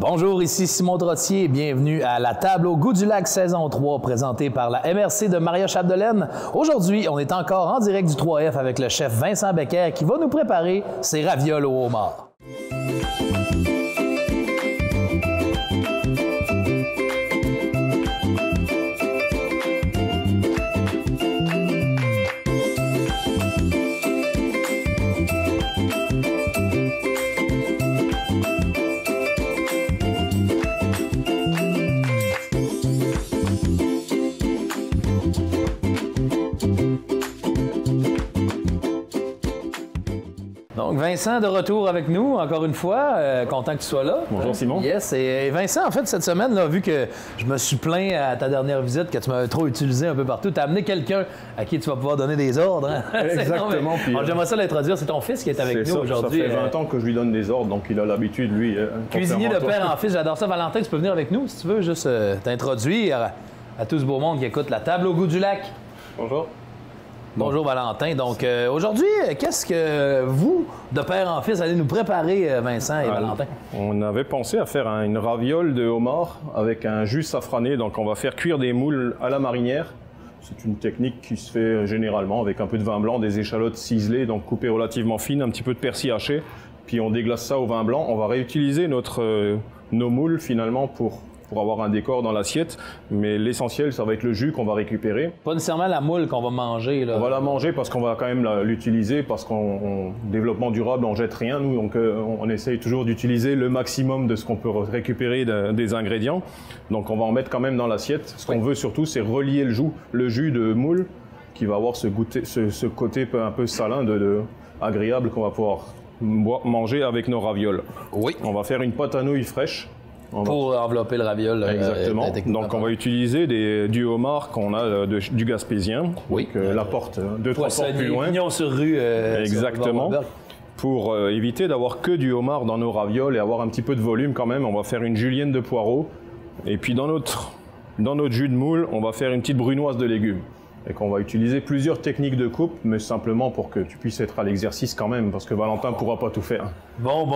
Bonjour, ici Simon Trottier et bienvenue à la table au goût du lac saison 3 présentée par la MRC de Maria-Chapdelaine. Aujourd'hui, on est encore en direct du 3F avec le chef Vincent Becker qui va nous préparer ses ravioles au homard. Donc, Vincent, de retour avec nous, encore une fois. Content que tu sois là. Bonjour, Simon. Yes. Et Vincent, en fait, cette semaine, là, vu que je me suis plaint à ta dernière visite, que tu m'avais trop utilisé un peu partout, tu as amené quelqu'un à qui tu vas pouvoir donner des ordres. Hein? Exactement. J'aimerais ça l'introduire. C'est ton fils qui est avec nous aujourd'hui. Ça fait 20 ans que je lui donne des ordres, donc il a l'habitude, lui. Cuisinier de père en fils, j'adore ça. Valentin, tu peux venir avec nous, si tu veux, juste t'introduire à tout ce beau monde qui écoute la table au goût du lac. Bonjour. Bonjour Valentin. Donc aujourd'hui, qu'est-ce que vous, de père en fils, allez nous préparer, Vincent et Valentin? On avait pensé à faire une raviole de homard avec un jus safrané. Donc on va faire cuire des moules à la marinière. C'est une technique qui se fait généralement avec un peu de vin blanc, des échalotes ciselées, donc coupées relativement fines, un petit peu de persil haché. Puis on déglace ça au vin blanc. On va réutiliser nos moules finalement pour avoir un décor dans l'assiette, mais l'essentiel, ça va être le jus qu'on va récupérer. Pas nécessairement la moule qu'on va manger, là. On va la manger parce qu'on va quand même l'utiliser, parce qu'en développement durable, on jette rien, nous, donc on essaye toujours d'utiliser le maximum de ce qu'on peut récupérer des ingrédients. Donc on va en mettre quand même dans l'assiette. Ce qu'on veut surtout, c'est relier le jus de moule, qui va avoir ce côté un peu salin, agréable qu'on va pouvoir manger avec nos ravioles. Oui. On va faire une pâte à nouilles fraîche. Pour envelopper le raviole. Exactement. Donc, on va utiliser du homard qu'on a du Gaspésien. Oui. Donc, la porte, 2-3 portes plus loin. Pignon sur rue. Exactement. Pour éviter d'avoir que du homard dans nos ravioles et avoir un petit peu de volume quand même, on va faire une julienne de poireaux. Et puis, dans notre jus de moule, on va faire une petite brunoise de légumes. Et qu'on va utiliser plusieurs techniques de coupe, mais simplement pour que tu puisses être à l'exercice quand même, parce que Valentin ne pourra pas tout faire. Bon,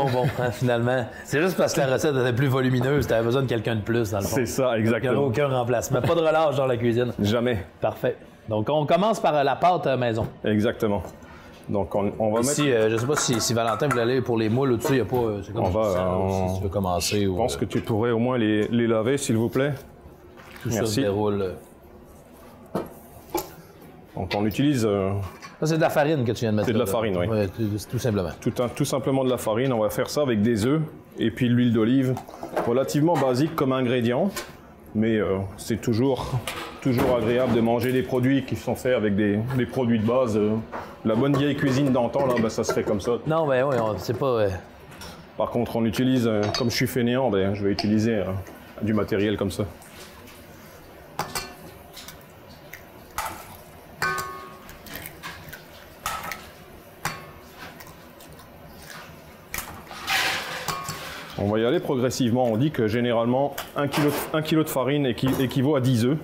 finalement. C'est juste parce que la recette était plus volumineuse, tu avais besoin de quelqu'un de plus, dans le fond. C'est ça, exactement. Il n'y a aucun remplacement. Pas de relâche dans la cuisine. Jamais. Parfait. Donc, on commence par la pâte maison. Exactement. Donc, on va ici, mettre... je ne sais pas si Valentin voulait aller pour les moules ou-dessus, il n'y a pas... C'est comme si tu veux commencer. Je pense que tu pourrais au moins les laver, s'il vous plaît. Tout ça se déroule... Donc on utilise... Ça, c'est de la farine que tu viens de mettre. C'est de la farine, oui. Ouais, tout simplement. Tout simplement de la farine. On va faire ça avec des œufs et puis l'huile d'olive. Relativement basique comme ingrédient, mais c'est toujours agréable de manger des produits qui sont faits avec des produits de base. La bonne vieille cuisine d'antan, là, ça se fait comme ça. Non, mais oui, c'est pas... Par contre, on utilise, comme je suis fainéant, je vais utiliser du matériel comme ça. On va y aller progressivement. On dit que généralement, 1 kg de farine équivaut à 10 œufs.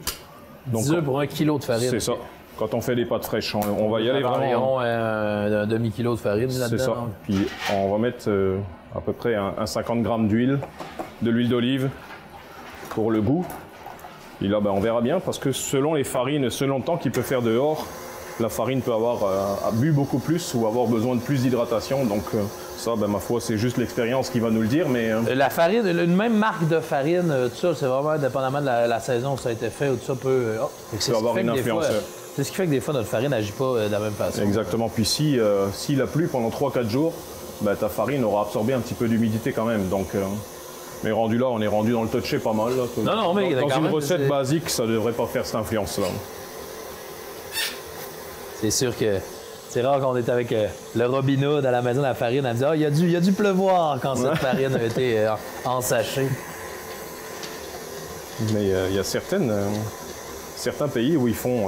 Donc, 10 œufs pour 1 kg de farine. C'est ça. Quand on fait des pâtes fraîches, on va y aller vraiment... Environ un demi-kilo de farine là-dedans. C'est ça. Puis on va mettre à peu près un 50 g d'huile, de l'huile d'olive pour le goût. Et là, on verra bien parce que selon les farines, selon le temps qu'il peut faire dehors, la farine peut avoir bu beaucoup plus ou avoir besoin de plus d'hydratation. Donc ça, ma foi, c'est juste l'expérience qui va nous le dire. Mais la farine, une même marque de farine, tout ça, c'est vraiment indépendamment de la saison où ça a été fait ou tout ça peut avoir une influence. C'est ce qui fait que des fois, notre farine n'agit pas de la même façon. Exactement. Puis s'il a plu pendant 3-4 jours, ta farine aura absorbé un petit peu d'humidité quand même. Donc, mais rendu là, on est rendu dans le touché pas mal. Là. Non, mais dans une recette basique, ça ne devrait pas faire cette influence-là. C'est sûr que c'est rare qu'on est avec le robinet dans la maison de la farine. Elle me dit il y a dû pleuvoir quand cette farine a été ensachée. Mais il y a certains pays où ils font...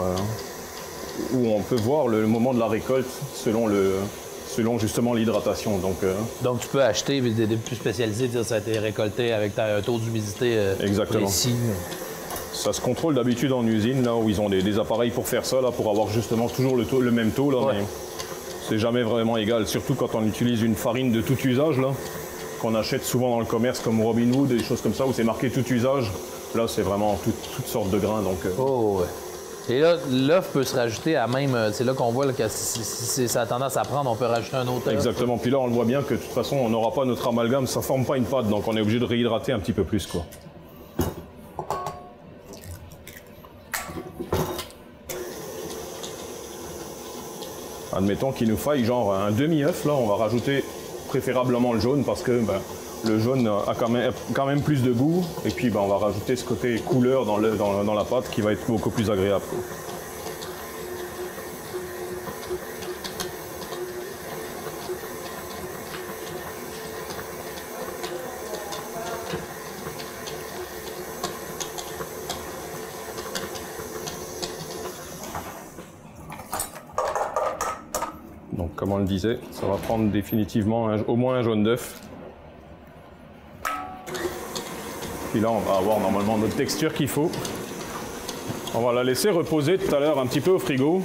où on peut voir le moment de la récolte selon justement l'hydratation. Donc tu peux acheter des plus spécialisés, dire ça a été récolté avec un taux d'humidité précis. Ça se contrôle d'habitude en usine, là où ils ont des appareils pour faire ça, là, pour avoir justement toujours le même taux. Là, mais c'est jamais vraiment égal, surtout quand on utilise une farine de tout usage. Là. qu'on achète souvent dans le commerce comme Robin Hood, des choses comme ça où c'est marqué tout usage. Là, c'est vraiment toutes sortes de grains. Donc, Oh, ouais. Et là, l'œuf peut se rajouter à même... C'est là qu'on voit là, que si ça a tendance à prendre, on peut rajouter un autre œuf. Exactement. Puis là, on le voit bien que de toute façon, on n'aura pas notre amalgame, ça ne forme pas une pâte, donc on est obligé de réhydrater un petit peu plus, quoi. Admettons qu'il nous faille genre un demi-œuf, là, on va rajouter préférablement le jaune parce que le jaune a quand même plus de goût. Et puis on va rajouter ce côté couleur dans la pâte qui va être beaucoup plus agréable. Donc comme on le disait, ça va prendre définitivement au moins un jaune d'œuf. Puis là, on va avoir normalement notre texture qu'il faut. On va la laisser reposer tout à l'heure un petit peu au frigo.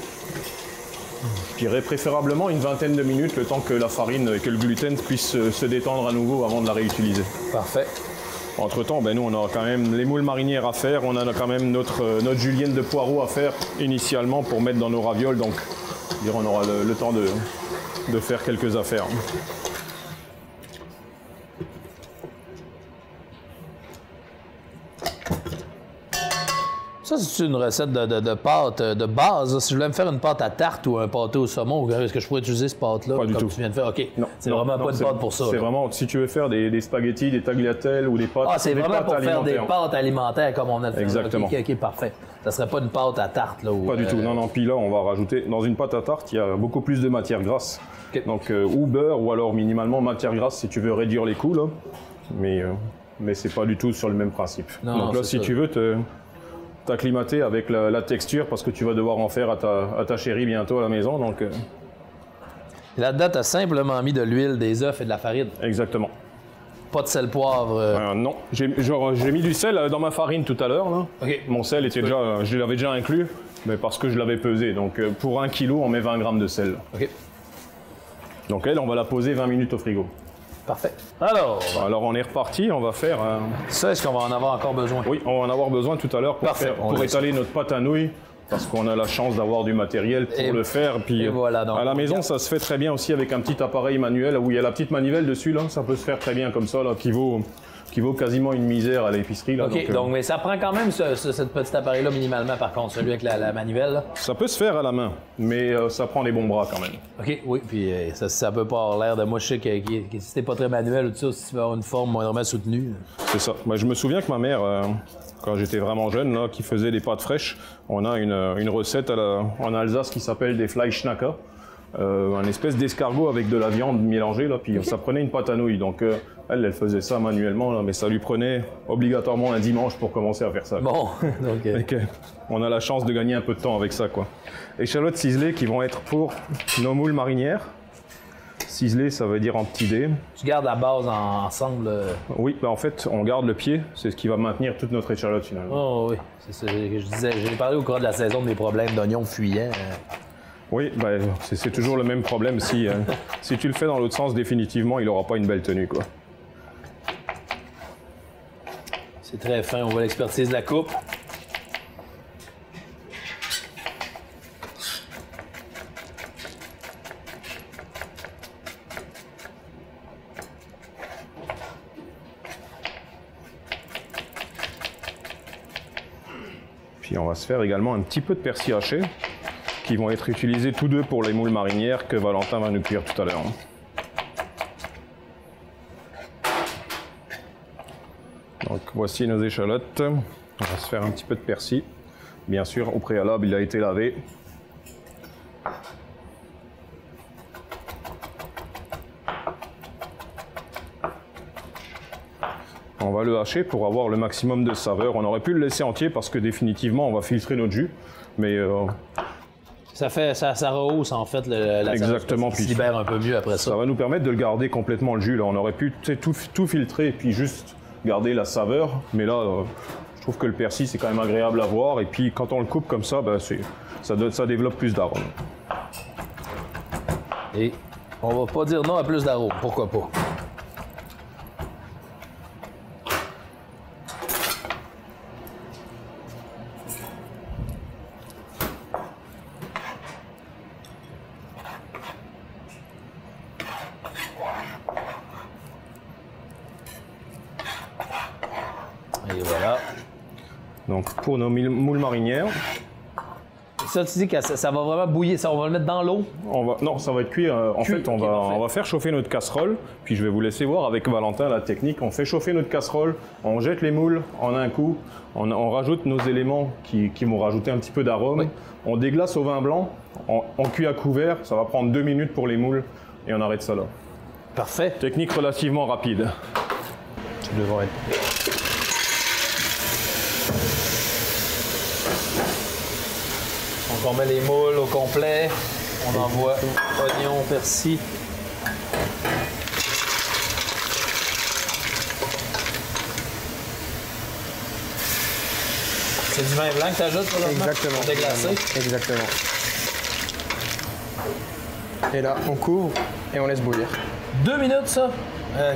Je dirais préférablement une vingtaine de minutes, le temps que la farine et que le gluten puissent se détendre à nouveau avant de la réutiliser. Parfait. Entre-temps, nous, on a quand même les moules marinières à faire. On a quand même notre julienne de poireaux à faire initialement pour mettre dans nos ravioles. Donc, on aura le temps de faire quelques affaires. Ça, c'est une recette de pâte de base. Là. Si je voulais me faire une pâte à tarte ou un pâté au saumon, est-ce que je pourrais utiliser cette pâte-là? Pas du tout. Tu viens de faire? OK. C'est non, vraiment pas une pâte pour ça. C'est vraiment, si tu veux faire des spaghettis, des tagliatelles ou des pâtes. Ah, c'est vraiment pour faire des pâtes alimentaires comme on a fait. Exactement. OK, parfait. Ça serait pas une pâte à tarte, là? Pas du tout. Non. Puis là, on va rajouter, dans une pâte à tarte, il y a beaucoup plus de matière grasse. Okay. Donc, ou beurre, ou alors minimalement matière grasse si tu veux réduire les coûts, là. Mais c'est pas du tout sur le même principe. Non, donc là, si tu veux t'acclimater avec la texture, parce que tu vas devoir en faire à ta chérie bientôt à la maison. Donc, là-dedans, tu as simplement mis de l'huile, des œufs et de la farine. Exactement. Pas de sel poivre? Non. J'ai mis du sel dans ma farine tout à l'heure. Okay. Mon sel était déjà, je l'avais déjà inclus, mais parce que je l'avais pesé. Donc pour 1 kg, on met 20 grammes de sel. OK. Donc on va la poser 20 minutes au frigo. Parfait. Alors on est reparti, on va faire... Ça, est-ce qu'on va en avoir encore besoin? Oui, on va en avoir besoin tout à l'heure pour étaler notre pâte à nouilles, parce qu'on a la chance d'avoir du matériel pour le faire. Puis voilà, donc, à la maison, ça se fait très bien aussi avec un petit appareil manuel où il y a la petite manivelle dessus, là, ça peut se faire très bien comme ça, là, qui vaut quasiment une misère à l'épicerie. OK, donc, mais ça prend quand même ce petit appareil-là minimalement, par contre, celui avec la manivelle. Là. Ça peut se faire à la main, mais ça prend des bons bras quand même. OK, oui, puis ça peut pas avoir l'air de... Moi, je sais que si t'es pas très manuel ou tout ça, si tu veux avoir une forme moindrement soutenue... C'est ça. Moi, je me souviens que ma mère, quand j'étais vraiment jeune, là, qui faisait des pâtes fraîches, on a une recette en Alsace qui s'appelle des Fleischknacker. Un espèce d'escargot avec de la viande mélangée, là, puis ça prenait une pâte à nouilles. Donc elle faisait ça manuellement, là, mais ça lui prenait obligatoirement un dimanche pour commencer à faire ça. Bon, donc... on a la chance de gagner un peu de temps avec ça, quoi. Échalotes ciselées qui vont être pour nos moules marinières. Ciselé, ça veut dire en petits dés. Tu gardes la base ensemble? Oui, en fait, on garde le pied. C'est ce qui va maintenir toute notre échalote, finalement. Oh oui, c'est ça que je disais. J'ai parlé au cours de la saison des problèmes d'oignons fuyants. Oui, c'est toujours le même problème. Si tu le fais dans l'autre sens, définitivement, il n'aura pas une belle tenue, quoi. C'est très fin. On voit l'expertise de la coupe. Puis on va se faire également un petit peu de persil haché, qui vont être utilisés tous deux pour les moules marinières que Valentin va nous cuire tout à l'heure. Donc voici nos échalotes. On va se faire un petit peu de persil. Bien sûr, au préalable, il a été lavé. On va le hacher pour avoir le maximum de saveur. On aurait pu le laisser entier parce que définitivement, on va filtrer notre jus. Mais ça rehausse en fait la exactement, saveur, puis se libère un peu mieux après ça. Ça va nous permettre de le garder complètement le jus. Là. On aurait pu tout filtrer et puis juste garder la saveur. Mais là, je trouve que le persil, c'est quand même agréable à voir. Et puis quand on le coupe comme ça, ça développe plus d'arômes. Et on va pas dire non à plus d'arômes. Pourquoi pas? Et voilà. Donc pour nos moules marinières. Ça, tu dis que ça va vraiment bouillir. Ça, on va le mettre dans l'eau? Non, ça va être cuit. En fait, on va faire chauffer notre casserole. Puis je vais vous laisser voir avec Valentin la technique. On fait chauffer notre casserole, on jette les moules en un coup. On rajoute nos éléments qui vont rajouter un petit peu d'arôme. Oui. On déglace au vin blanc, on cuit à couvert. Ça va prendre 2 minutes pour les moules et on arrête ça là. Parfait. Technique relativement rapide. Tu devrais être. Donc on met les moules au complet, on envoie oignons, persil. C'est du vin blanc que tu ajoutes pour exactement, pour déglacer? Exactement. Et là, on couvre et on laisse bouillir. 2 minutes, ça?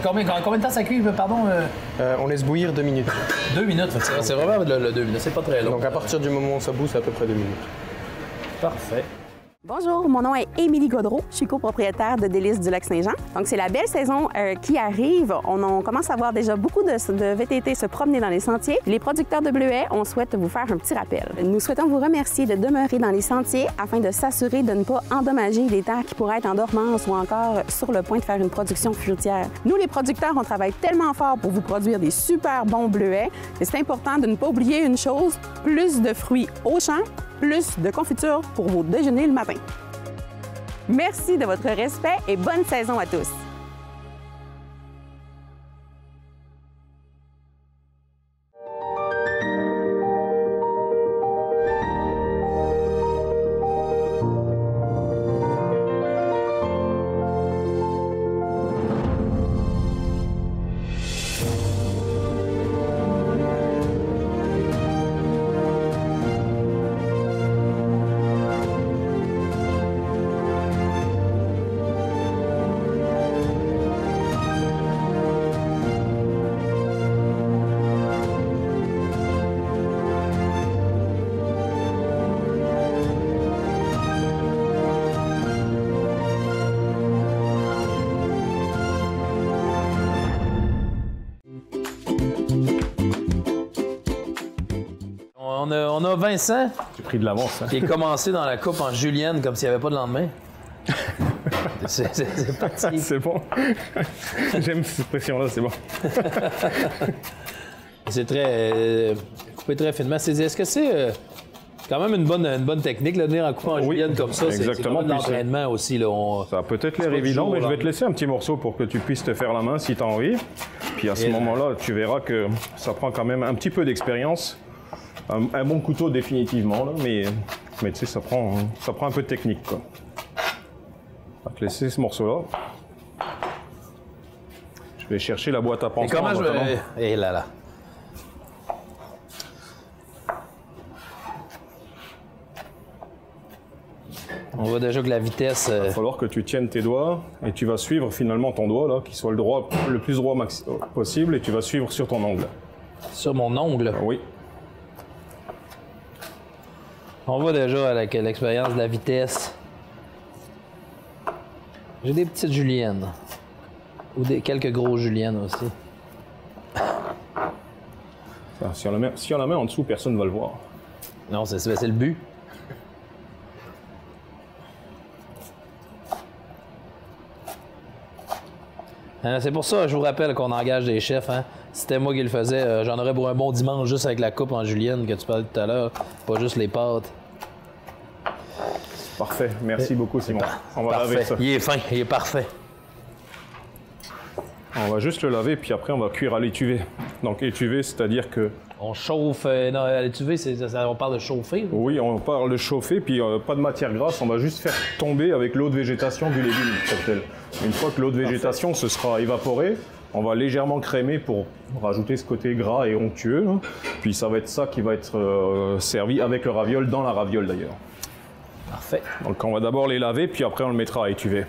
Combien de temps ça cuit, pardon? On laisse bouillir 2 minutes. 2 minutes, c'est vraiment le 2 minutes, c'est pas très long. Donc à partir du moment où ça bout, c'est à peu près 2 minutes. Parfait. Bonjour, mon nom est Émilie Gaudreau. Je suis copropriétaire de Délices du Lac-Saint-Jean. Donc, c'est la belle saison qui arrive. On commence à voir déjà beaucoup de VTT se promener dans les sentiers. Les producteurs de bleuets, on souhaite vous faire un petit rappel. Nous souhaitons vous remercier de demeurer dans les sentiers afin de s'assurer de ne pas endommager les terres qui pourraient être en dormance ou encore sur le point de faire une production fruitière. Nous, les producteurs, on travaille tellement fort pour vous produire des super bons bleuets. Et c'est important de ne pas oublier une chose, plus de fruits au champ, plus de confiture pour vos déjeuners le matin. Merci de votre respect et bonne saison à tous! On a Vincent. J'ai pris de l'avance. Hein? Qui est commencé dans la coupe en julienne comme s'il n'y avait pas de lendemain. C'est parti. C'est bon. J'aime cette expression-là, c'est bon. C'est très coupé très finement. Est-ce que c'est quand même une bonne technique, là, de venir en coupant en julienne comme ça? Exactement. C'est de l'entraînement aussi. Là, ça a peut-être l'air évident, mais je vais te laisser un petit morceau pour que tu puisses te faire la main si tu as envie. Puis à ce moment-là, tu verras que ça prend quand même un petit peu d'expérience. Un bon couteau définitivement, là, mais tu sais, ça prend un peu de technique, quoi. On va te laisser ce morceau-là. Je vais chercher la boîte à pansement. Et comment je vais... Et là. On voit déjà que la vitesse... Il va falloir que tu tiennes tes doigts et tu vas suivre finalement ton doigt, là, qui soit le plus droit possible, et tu vas suivre sur ton ongle. Sur mon ongle? Oui. On voit déjà avec l'expérience de la vitesse. J'ai des petites juliennes. Ou quelques grosses juliennes aussi. Si on la met en dessous, personne ne va le voir. Non, c'est le but. C'est pour ça, je vous rappelle qu'on engage des chefs. Hein. Si c'était moi qui le faisais, j'en aurais pour un bon dimanche juste avec la coupe en julienne que tu parlais tout à l'heure, pas juste les pâtes. Parfait. Merci beaucoup, Simon. On va laver ça. Il est fin, il est parfait. On va juste le laver, puis après, on va cuire à l'étuvée. Donc, étuvée, c'est-à-dire que... On chauffe... non, à l'étuvée, on parle de chauffer? Oui, on parle de chauffer, puis pas de matière grasse. On va juste faire tomber avec l'eau de végétation du légume. Une fois que l'eau de végétation se sera évaporée, on va légèrement crémer pour rajouter ce côté gras et onctueux. Là. Puis ça va être ça qui va être servi avec le raviol, dans la raviole d'ailleurs. Parfait. Donc on va d'abord les laver, puis après on le mettra à étuver.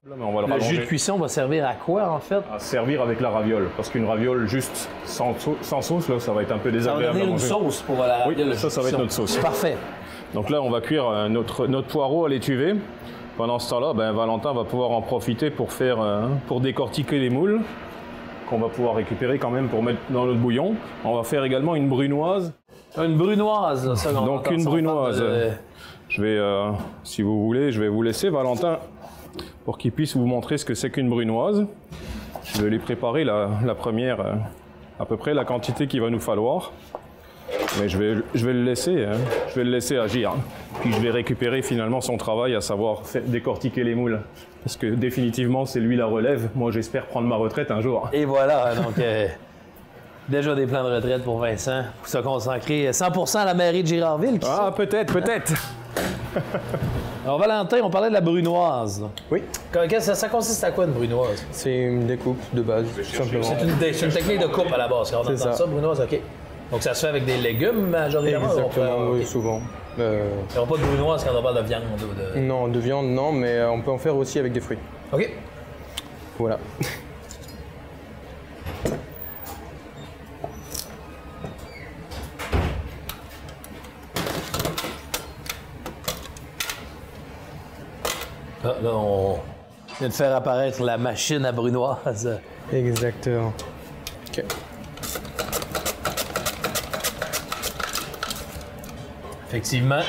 Là, on va le jus de cuisson va servir à quoi en fait? À servir avec la raviole, parce qu'une raviole juste sans sauce, là, ça va être un peu désagréable. Ça va donner une sauce pour la raviole. Oui, ça va être notre sauce. Parfait. Donc là, on va cuire notre poireau à l'étuvée. Pendant ce temps-là, Valentin va pouvoir en profiter pour décortiquer les moules. qu'on va pouvoir récupérer quand même pour mettre dans notre bouillon. On va faire également une brunoise. Une brunoise, là, ça. Donc une brunoise. Je vais, si vous voulez, je vais vous laisser Valentin pour qu'il puisse vous montrer ce que c'est qu'une brunoise. Je vais lui préparer la première, à peu près la quantité qu'il va nous falloir. Mais je vais le laisser agir. Puis je vais récupérer finalement son travail, à savoir décortiquer les moules. Parce que définitivement, c'est lui la relève. Moi, j'espère prendre ma retraite un jour. Et voilà, donc déjà des plans de retraite pour Vincent, pour se consacrer 100% à la mairie de Girardville. Ah, peut-être. Alors Valentin, on parlait de la brunoise. Là. Oui, Ça consiste à quoi une brunoise? c'est une découpe de base, tout simplement. C'est une technique de coupe à la base. Quand on entend ça, brunoise, OK. Donc ça se fait avec des légumes majoritairement? Exactement, oui, souvent. Il n'y aura pas de brunoise quand on parle de viande ou de... Non, de viande, non, mais on peut en faire aussi avec des fruits. OK. Voilà. Là, on vient de faire apparaître la machine à brunoise. Exactement. OK. Effectivement.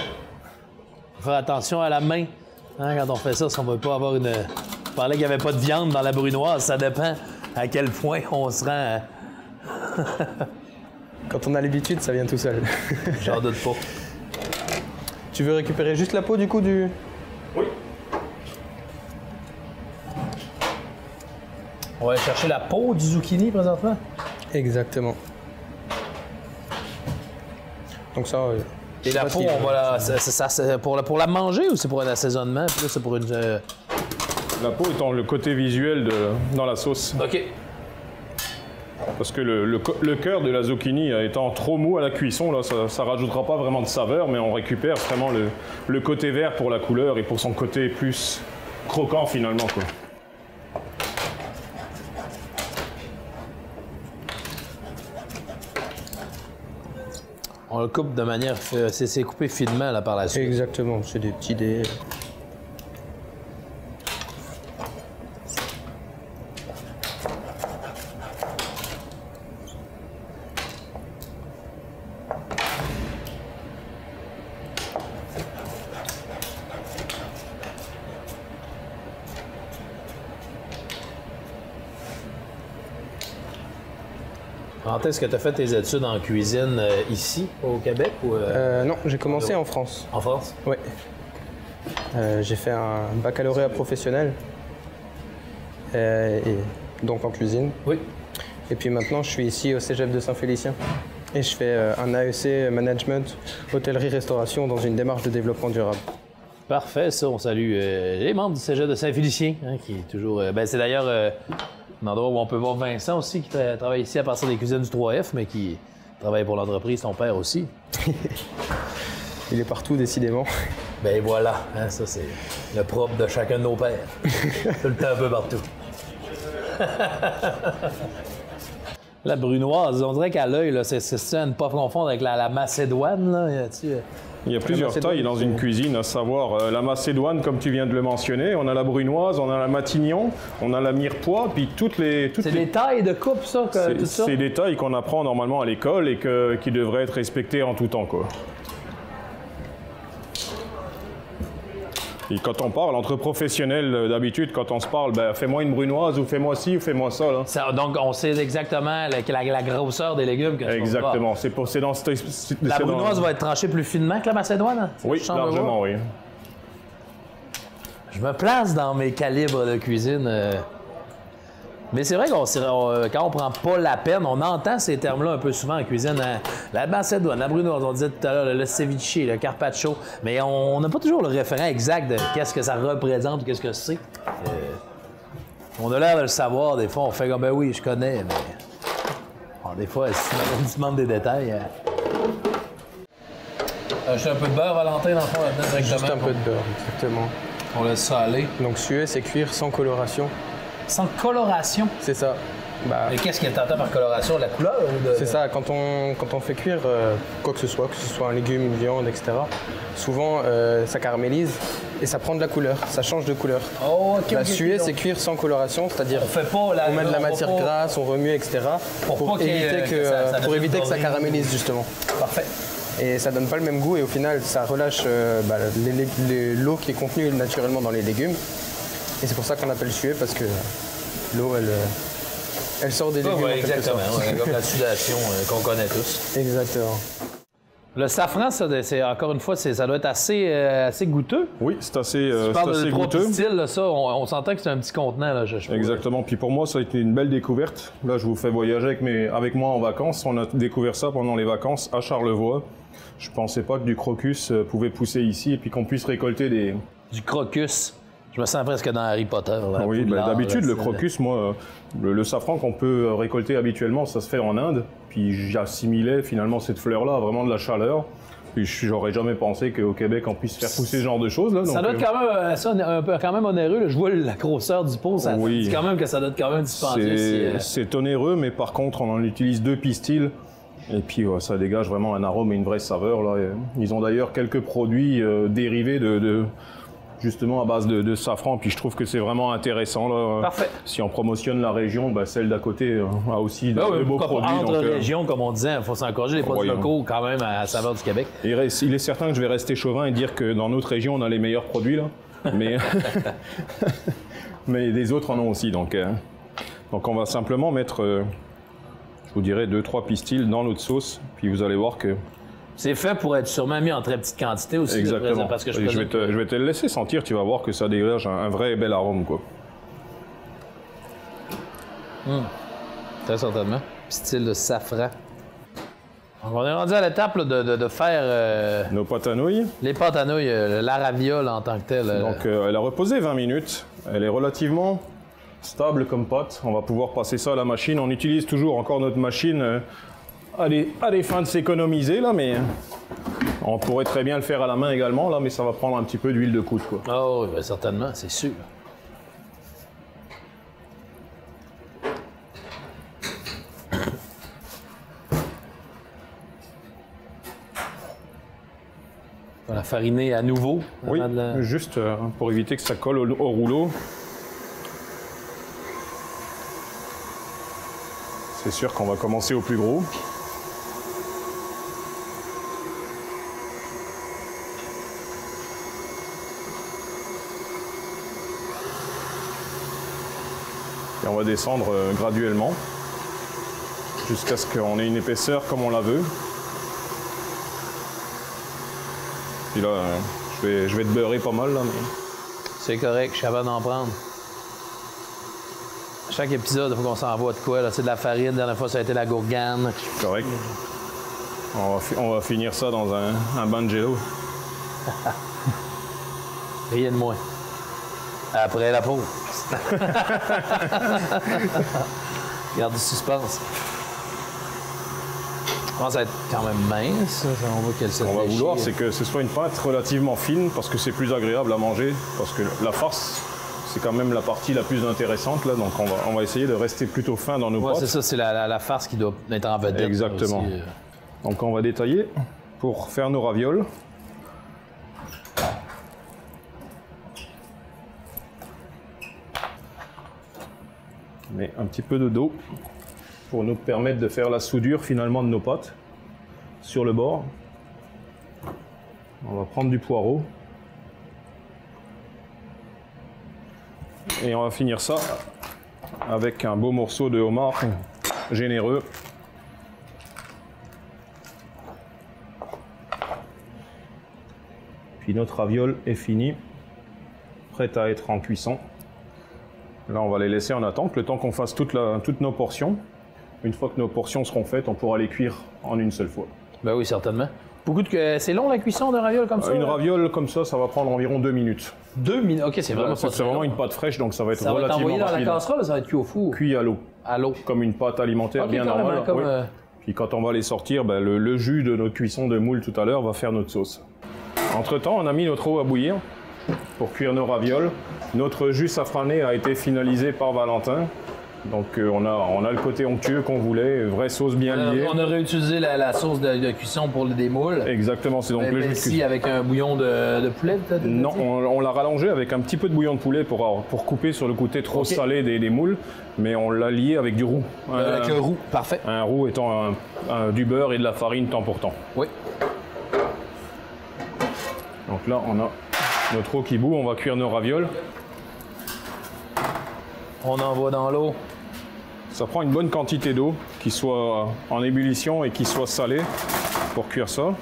Faut faire attention à la main quand on fait ça, si on ne veut pas avoir une... On parlait qu'il n'y avait pas de viande dans la brunoise, ça dépend à quel point on se rend... Quand on a l'habitude, ça vient tout seul. J'en doute pas. Tu veux récupérer juste la peau du coup du... Oui. On va aller chercher la peau du zucchini présentement. Exactement. Donc ça... Et la peau, on va c'est pour la manger ou c'est pour un assaisonnement? Puis là, c'est pour une... La peau étant le côté visuel dans la sauce. OK. Parce que le cœur de la zucchini étant trop mou à la cuisson, là, ça rajoutera pas vraiment de saveur, mais on récupère vraiment le côté vert pour la couleur et pour son côté plus croquant finalement, quoi. On le coupe de manière... C'est coupé finement là, par la suite. Exactement, c'est des petits dés. Quand est-ce que tu as fait tes études en cuisine ici, au Québec? Ou, Non, j'ai commencé en France. En France? Oui. J'ai fait un baccalauréat professionnel, et donc en cuisine. Oui. Et puis maintenant, je suis ici au Cégep de Saint-Félicien. Et je fais un AEC Management, Hôtellerie-Restauration dans une démarche de développement durable. Parfait, ça, on salue les membres du Cégep de Saint-Félicien, qui est toujours... c'est d'ailleurs un endroit où on peut voir Vincent aussi, qui travaille ici à partir des cuisines du 3F, mais qui travaille pour l'entreprise, son père aussi. Il est partout, décidément. Ben voilà, ça c'est le propre de chacun de nos pères. Tout le temps un peu partout. La brunoise, on dirait qu'à l'œil, c'est ça, à ne pas confondre avec la macédoine, là. Il y a plusieurs tailles dans une cuisine, à savoir la macédoine, comme tu viens de le mentionner, on a la brunoise, on a la matignon, on a la mirepoix, puis toutes les... C'est des tailles de coupe, ça, tout ça? C'est des tailles qu'on apprend normalement à l'école et qui devraient être respectées en tout temps, quoi. Et quand on parle entre professionnels, d'habitude, quand on se parle, ben, fais-moi une brunoise ou fais-moi ci ou fais-moi ça, là. Donc, on sait exactement la grosseur des légumes que je exactement. C'est dans la brunoise va être tranchée plus finement que la macédoine? Hein? Oui, largement, oui. Je me place dans mes calibres de cuisine. Mais c'est vrai quand on prend pas la peine, on entend ces termes-là un peu souvent en cuisine. Hein? La macédoine, la brunoise, on disait tout à l'heure, le ceviche, le carpaccio. Mais on n'a pas toujours le référent exact de qu'est-ce que ça représente ou qu'est-ce que c'est. On a l'air de le savoir. Des fois, on fait comme, ben oui, je connais. Mais des fois, si on se demande des détails... J'ai un peu de beurre, Valentin, dans le fond, là-dedans, directement. Juste un peu de beurre, exactement. On laisse ça aller. Donc suer, c'est cuire sans coloration. Sans coloration? C'est ça. Bah, Et qu'est-ce que tu entends par coloration? La couleur? c'est ça, quand on fait cuire quoi que ce soit un légume, une viande, etc., souvent ça caramélise et ça prend de la couleur, ça change de couleur. Oh, La suée, c'est cuire sans coloration, c'est-à-dire on met de la matière grasse, on remue, etc. pour éviter que ça caramélise justement. Parfait. Et ça donne pas le même goût et au final ça relâche l'eau qui est contenue naturellement dans les légumes. Et c'est pour ça qu'on appelle suée, parce que l'eau elle sort des légumes. Ouais, exactement, comme la sudation qu'on connaît tous. Exactement. Le safran, c'est encore une fois, ça doit être assez goûteux. Oui, c'est assez, Tu parles de 3 goûteux. pistils, là, ça, on s'entend que c'est un petit contenant. Là, Exactement. Puis pour moi, ça a été une belle découverte. Là, je vous fais voyager avec moi en vacances. On a découvert ça pendant les vacances à Charlevoix. Je pensais pas que du crocus pouvait pousser ici et puis qu'on puisse récolter Du crocus. Je me sens presque dans Harry Potter. Là, oui, d'habitude, le crocus, moi, le safran qu'on peut récolter habituellement, ça se fait en Inde. Puis j'assimilais finalement cette fleur-là à vraiment de la chaleur. Puis j'aurais jamais pensé qu'au Québec, on puisse faire pousser ce genre de choses. Là, ça doit être quand même onéreux. Là. Je vois la grosseur du pot, ça dit quand même que ça doit être quand même dispendieux. C'est onéreux, mais par contre, on en utilise 2 pistils. Et puis ça dégage vraiment un arôme et une vraie saveur. Là. Ils ont d'ailleurs quelques produits dérivés justement à base de safran, puis je trouve que c'est vraiment intéressant. Là. Parfait. Si on promotionne la région, celle d'à côté a aussi de beaux produits. Entre régions, comme on disait, il faut s'encourager les produits locaux quand même à la saveur du Québec. Il est certain que je vais rester chauvin et dire que dans notre région, on a les meilleurs produits, là. Mais, mais les autres en ont aussi. Donc on va simplement mettre, je vous dirais, 2-3 pistils dans notre sauce, puis vous allez voir que c'est fait pour être sûrement mis en très petite quantité aussi. Exactement. Parce que je vais te le laisser sentir, tu vas voir que ça dégage un vrai bel arôme, quoi. Très certainement. Style de safran. Donc on est rendu à l'étape de faire nos pâtes à nouilles. Les pâtes à nouilles, la raviole en tant que telle. Donc elle a reposé 20 minutes. Elle est relativement stable comme pâte. On va pouvoir passer ça à la machine. On utilise toujours encore notre machine à des fins de s'économiser, là, mais on pourrait très bien le faire à la main également, là, mais ça va prendre un petit peu d'huile de coude, quoi. Oh, oui, bien, certainement, c'est sûr. On va la fariner à nouveau. Oui, juste pour éviter que ça colle au rouleau. C'est sûr qu'on va commencer au plus gros. Et on va descendre graduellement jusqu'à ce qu'on ait une épaisseur comme on la veut. Puis là, je vais te beurrer pas mal, là. Mais... C'est correct, je suis capable d'en prendre. Chaque épisode, il faut qu'on s'envoie de quoi. C'est de la farine, la dernière fois, ça a été la gourgane. Correct. On va finir ça dans un banjello. Rien de moins. Après la pause. Garde du suspense. Je pense à être quand même mince. On voit qu'elle se Ce qu'on va vouloir, c'est que ce soit une pâte relativement fine parce que c'est plus agréable à manger. Parce que la farce, c'est quand même la partie la plus intéressante. Là, donc on va essayer de rester plutôt fin dans nos pâtes. C'est ça, c'est la farce qui doit être en vedette. Exactement. Aussi. Donc on va détailler pour faire nos ravioles. On met un petit peu de dos pour nous permettre de faire la soudure finalement de nos pâtes sur le bord. On va prendre du poireau et on va finir ça avec un beau morceau de homard généreux. Puis notre raviole est finie, prête à être en cuisson. Là, on va les laisser en attente, le temps qu'on fasse toutes nos portions. Une fois que nos portions seront faites, on pourra les cuire en une seule fois. Ben oui, certainement. C'est long la cuisson de raviole comme ça? Une raviole comme ça va prendre environ 2 minutes. 2 minutes? OK, c'est vraiment C'est vraiment une pâte fraîche, donc ça va être relativement rapide. Ça va être envoyé dans la casserole ou ça va être cuit au four? Cuit à l'eau. À l'eau. Comme une pâte alimentaire bien normale. Comme, oui. Puis quand on va les sortir, le jus de notre cuisson de moule tout à l'heure va faire notre sauce. Entre-temps, on a mis notre eau à bouillir. pour cuire nos ravioles. Notre jus safrané a été finalisé par Valentin. Donc on a le côté onctueux qu'on voulait, vraie sauce bien liée. On a réutilisé la sauce de cuisson pour des moules. Exactement, c'est donc le jus de cuisson. Ici avec un bouillon de poulet peut-être? Non, on l'a rallongé avec un petit peu de bouillon de poulet pour couper sur le côté trop salé des moules, mais on l'a lié avec du roux. Avec le roux, parfait. Un roux étant du beurre et de la farine temps pour temps. Oui. Donc là, on a notre eau qui bout, on va cuire nos ravioles. On envoie dans l'eau. Ça prend une bonne quantité d'eau qui soit en ébullition et qui soit salée pour cuire ça.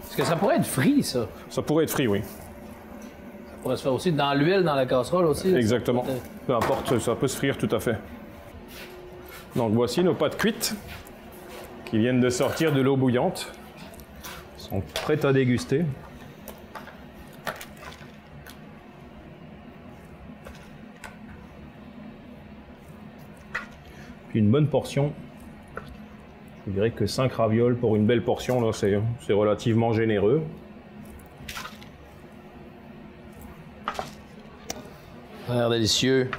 Est-ce que ça pourrait être frit, ça? Ça pourrait être frit, oui. Ça pourrait se faire aussi dans l'huile, dans la casserole aussi? Exactement. Peu importe, ça peut se frire tout à fait. Donc voici nos pâtes cuites qui viennent de sortir de l'eau bouillante. Elles sont prêtes à déguster. Puis une bonne portion. Je dirais que 5 ravioles pour une belle portion, là, c'est relativement généreux. Ça a l'air délicieux.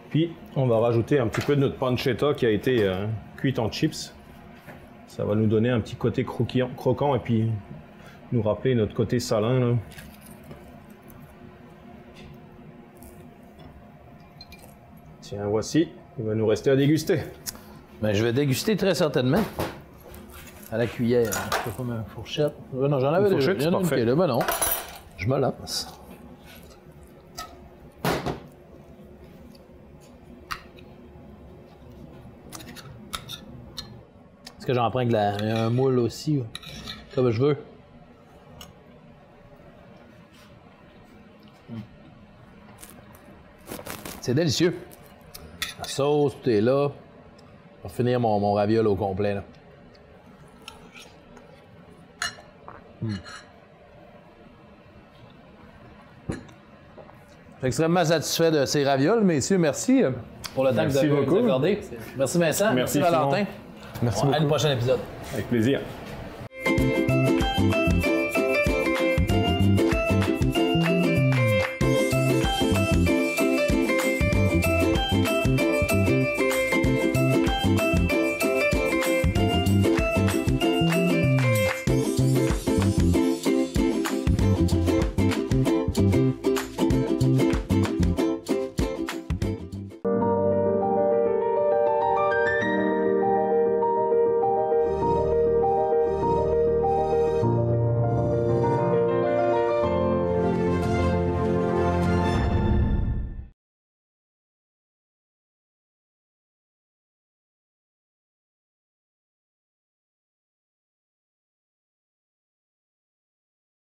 Puis on va rajouter un petit peu de notre pancetta qui a été cuite en chips. Ça va nous donner un petit côté croquant et puis nous rappeler notre côté salin, là. Tiens, voici. Il va nous rester à déguster. Ben, je vais déguster très certainement. À la cuillère. Je peux pas ma fourchette. Non, j'en avais déjà. Fourchette, c'est parfait. Ben non. Je me lance. Est-ce que j'en prends avec un moule aussi? Comme je veux. C'est délicieux. La sauce, tout est là. On va finir mon raviol au complet. Là. Je suis extrêmement satisfait de ces ravioles, messieurs. Merci pour le temps que vous avez accordé. Merci Vincent. Merci Valentin. Merci beaucoup. À un prochain épisode. Avec plaisir.